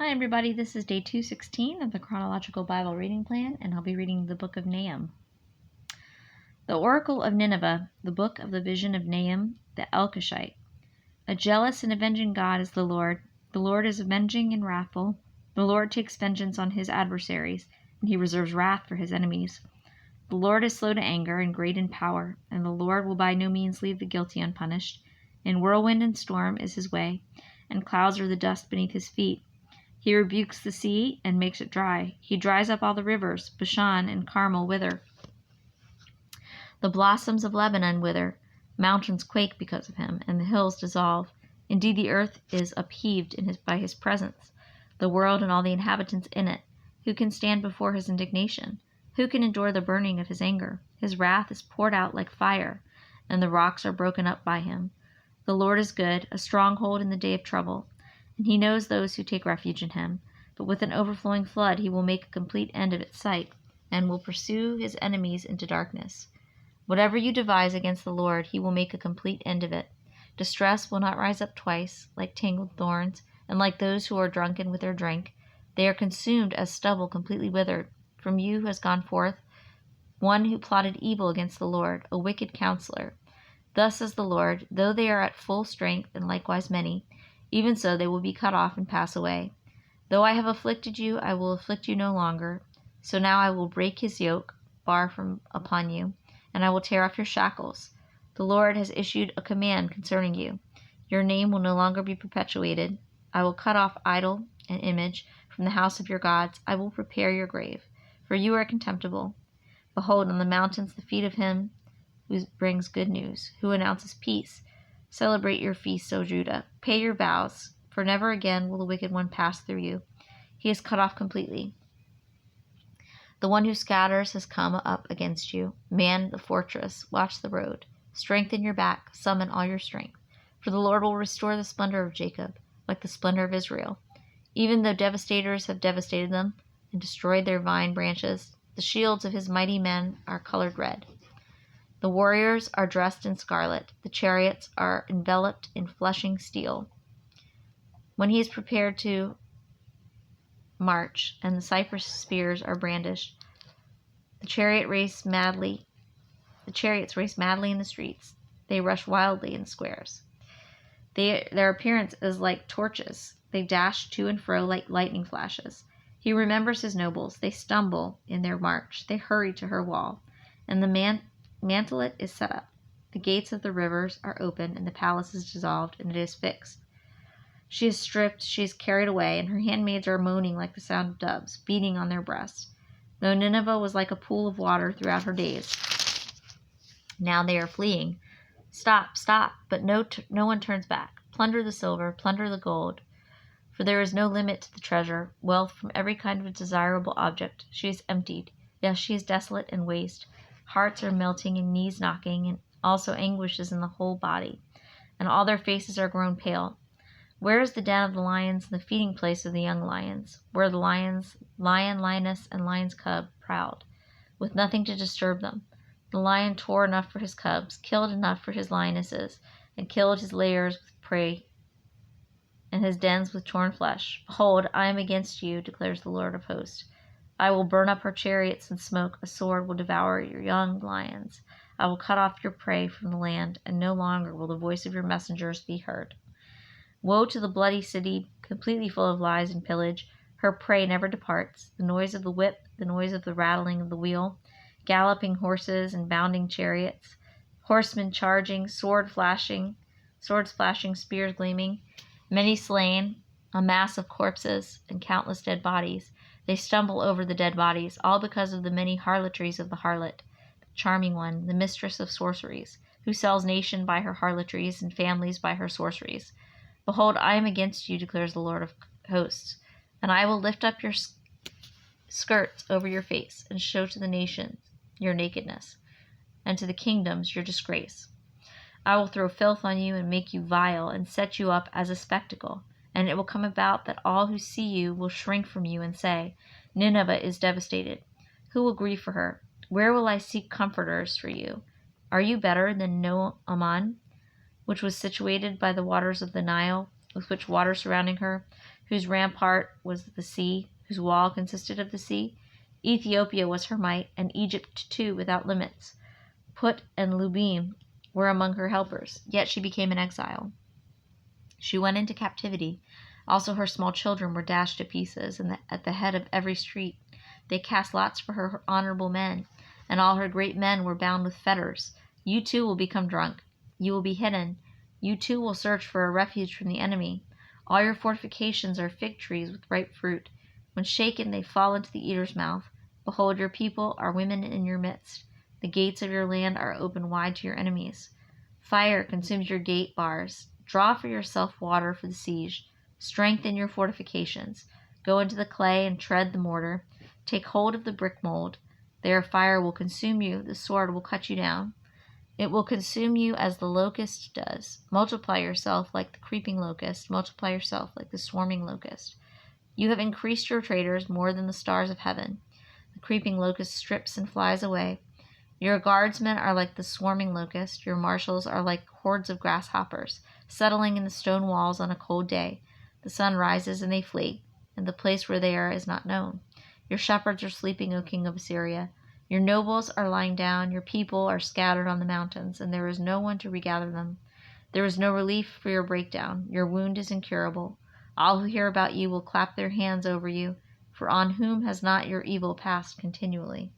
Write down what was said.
Hi everybody, this is day 216 of the Chronological Bible Reading Plan, and I'll be reading the book of Nahum. The Oracle of Nineveh, the book of the vision of Nahum the Elkoshite. A jealous and avenging God is the Lord. The Lord is avenging and wrathful. The Lord takes vengeance on his adversaries, and he reserves wrath for his enemies. The Lord is slow to anger and great in power, and the Lord will by no means leave the guilty unpunished. In whirlwind and storm is his way, and clouds are the dust beneath his feet. He rebukes the sea and makes it dry. He dries up all the rivers. Bashan and Carmel wither. The blossoms of Lebanon wither. Mountains quake because of him, and the hills dissolve. Indeed, the earth is upheaved by his presence, the world and all the inhabitants in it. Who can stand before his indignation? Who can endure the burning of his anger? His wrath is poured out like fire, and the rocks are broken up by him. The Lord is good, a stronghold in the day of trouble, and he knows those who take refuge in him. But with an overflowing flood he will make a complete end of its sight, and will pursue his enemies into darkness. Whatever you devise against the Lord, he will make a complete end of it. Distress will not rise up twice, like tangled thorns, and like those who are drunken with their drink. They are consumed as stubble completely withered. From you has gone forth one who plotted evil against the Lord, a wicked counselor. Thus says the Lord, though they are at full strength, and likewise many, even so they will be cut off and pass away. Though I have afflicted you, I will afflict you no longer. So now I will break his yoke far from upon you, and I will tear off your shackles. The Lord has issued a command concerning you. Your name will no longer be perpetuated. I will cut off idol and image from the house of your gods. I will prepare your grave, for you are contemptible. Behold, on the mountains the feet of him who brings good news, who announces peace. Celebrate your feasts, O Judah. Pay your vows, for never again will the wicked one pass through you. He is cut off completely. The one who scatters has come up against you. Man the fortress, watch the road. Strengthen your back, summon all your strength. For the Lord will restore the splendor of Jacob, like the splendor of Israel. Even though devastators have devastated them and destroyed their vine branches, the shields of his mighty men are colored red. The warriors are dressed in scarlet. The chariots are enveloped in flashing steel. When he is prepared to march, and the cypress spears are brandished, the chariots race madly in the streets. They rush wildly in squares. Their appearance is like torches. They dash to and fro like lightning flashes. He remembers his nobles. They stumble in their march. They hurry to her wall, and the mantelet is set up. The gates of the rivers are open, and the palace is dissolved, and it is fixed. She is stripped, she is carried away, and her handmaids are moaning like the sound of doves, beating on their breasts. Though Nineveh was like a pool of water throughout her days, now they are fleeing. Stop, stop, but no one turns back. Plunder the silver, plunder the gold, for there is no limit to the treasure. Wealth from every kind of desirable object. She is emptied. Yes, she is desolate and waste. Hearts are melting and knees knocking, and also anguish is in the whole body, and all their faces are grown pale. Where is the den of the lions and the feeding place of the young lions, where the lioness, and lion's cub prowled, with nothing to disturb them? The lion tore enough for his cubs, killed enough for his lionesses, and killed his lairs with prey, and his dens with torn flesh. Behold, I am against you, declares the Lord of hosts. I will burn up her chariots in smoke. A sword will devour your young lions. I will cut off your prey from the land, and no longer will the voice of your messengers be heard. Woe to the bloody city, completely full of lies and pillage. Her prey never departs. The noise of the whip, the noise of the rattling of the wheel, galloping horses and bounding chariots, horsemen charging, swords flashing, spears gleaming, many slain, a mass of corpses, and countless dead bodies. They stumble over the dead bodies, all because of the many harlotries of the harlot, the charming one, the mistress of sorceries, who sells nation by her harlotries and families by her sorceries. Behold, I am against you, declares the Lord of hosts, and I will lift up your skirts over your face, and show to the nations your nakedness, and to the kingdoms your disgrace. I will throw filth on you, and make you vile, and set you up as a spectacle. And it will come about that all who see you will shrink from you, and say, Nineveh is devastated. Who will grieve for her? Where will I seek comforters for you? Are you better than Nahum, which was situated by the waters of the Nile, with which water surrounding her, whose rampart was the sea, whose wall consisted of the sea. Ethiopia was her might, and Egypt too without limits. Put and Lubim were among her helpers, yet she became an exile. She went into captivity. Also her small children were dashed to pieces, and at the head of every street they cast lots for her honorable men, and all her great men were bound with fetters. You too will become drunk. You will be hidden. You too will search for a refuge from the enemy. All your fortifications are fig trees with ripe fruit. When shaken, they fall into the eater's mouth. Behold, your people are women in your midst. The gates of your land are open wide to your enemies. Fire consumes your gate bars. Draw for yourself water for the siege. Strengthen your fortifications. Go into the clay and tread the mortar. Take hold of the brick mold. There fire will consume you. The sword will cut you down. It will consume you as the locust does. Multiply yourself like the creeping locust. Multiply yourself like the swarming locust. You have increased your traders more than the stars of heaven. The creeping locust strips and flies away. Your guardsmen are like the swarming locust. Your marshals are like hordes of grasshoppers, settling in the stone walls on a cold day. The sun rises and they flee, and the place where they are is not known. Your shepherds are sleeping, O king of Assyria. Your nobles are lying down. Your people are scattered on the mountains, and there is no one to regather them. There is no relief for your breakdown. Your wound is incurable. All who hear about you will clap their hands over you, for on whom has not your evil passed continually?